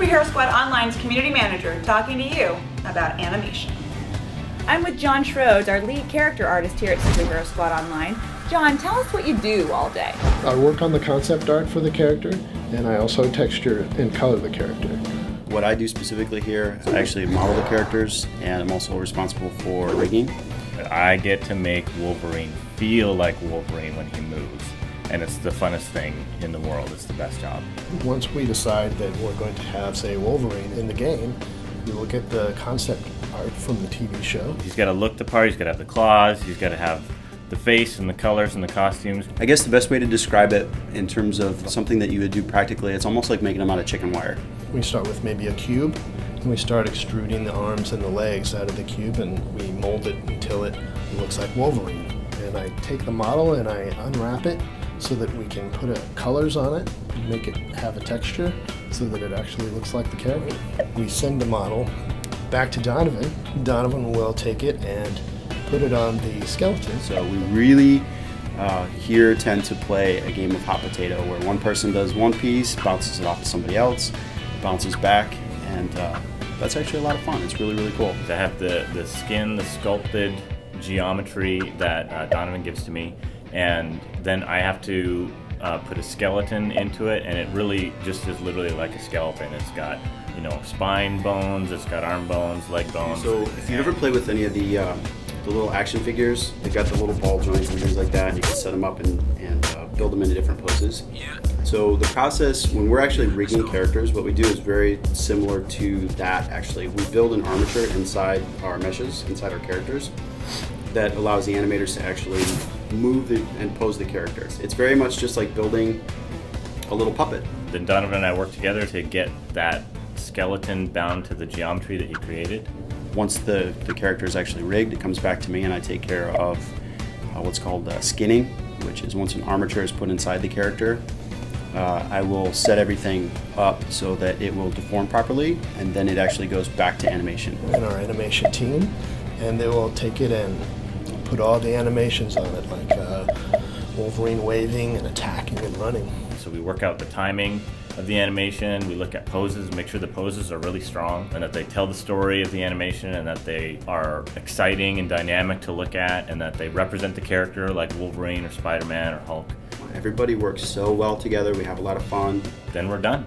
Superhero Squad Online's community manager talking to you about animation. I'm with John Schroeds, our lead character artist here at Superhero Squad Online. John, tell us what you do all day. I work on the concept art for the character, and I also texture and color the character. What I do specifically here is I actually model the characters, and I'm also responsible for rigging. I get to make Wolverine feel like Wolverine when he moves, and it's the funnest thing in the world. It's the best job. Once we decide that we're going to have, say, Wolverine in the game, we look at the concept art from the TV show. He's got to look the part, he's got to have the claws, he's got to have the face and the colors and the costumes. I guess the best way to describe it in terms of something that you would do practically, it's almost like making them out of chicken wire. We start with maybe a cube, and we start extruding the arms and the legs out of the cube, and we mold it until it looks like Wolverine. And I take the model and I unwrap it so that we can put colors on it, make it have a texture so that it actually looks like the character. We send the model back to Donovan. Donovan will take it and put it on the skeleton. So we really here tend to play a game of hot potato where one person does one piece, bounces it off to somebody else, bounces back, and that's actually a lot of fun. It's really, really cool. I have the skin, the sculpted geometry that Donovan gives to me, and then I have to put a skeleton into it, and it really just is literally like a skeleton. It's got, you know, spine bones, it's got arm bones, leg bones. So if you ever play with any of the little action figures, they've got the little ball joints and things like that, and you can set them up and build them into different poses. So the process, when we're actually rigging characters, what we do is very similar to that actually. We build an armature inside our meshes, inside our characters, that allows the animators to actually move and pose the characters. It's very much just like building a little puppet. Then Donovan and I work together to get that skeleton bound to the geometry that he created. Once the character is actually rigged, it comes back to me and I take care of what's called skinning, which is once an armature is put inside the character, I will set everything up so that it will deform properly, and then it actually goes back to animation. And our animation team, and they will take it and put all the animations on it, like Wolverine waving and attacking and running. So we work out the timing of the animation, we look at poses, make sure the poses are really strong and that they tell the story of the animation and that they are exciting and dynamic to look at and that they represent the character like Wolverine or Spider-Man or Hulk. Everybody works so well together, we have a lot of fun. Then we're done.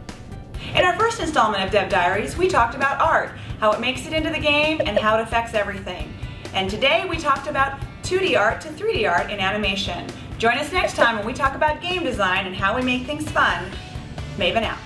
In our first installment of Dev Diaries, we talked about art, how it makes it into the game, and how it affects everything. And today we talked about 2D art to 3D art in animation. Join us next time when we talk about game design and how we make things fun. Maven out.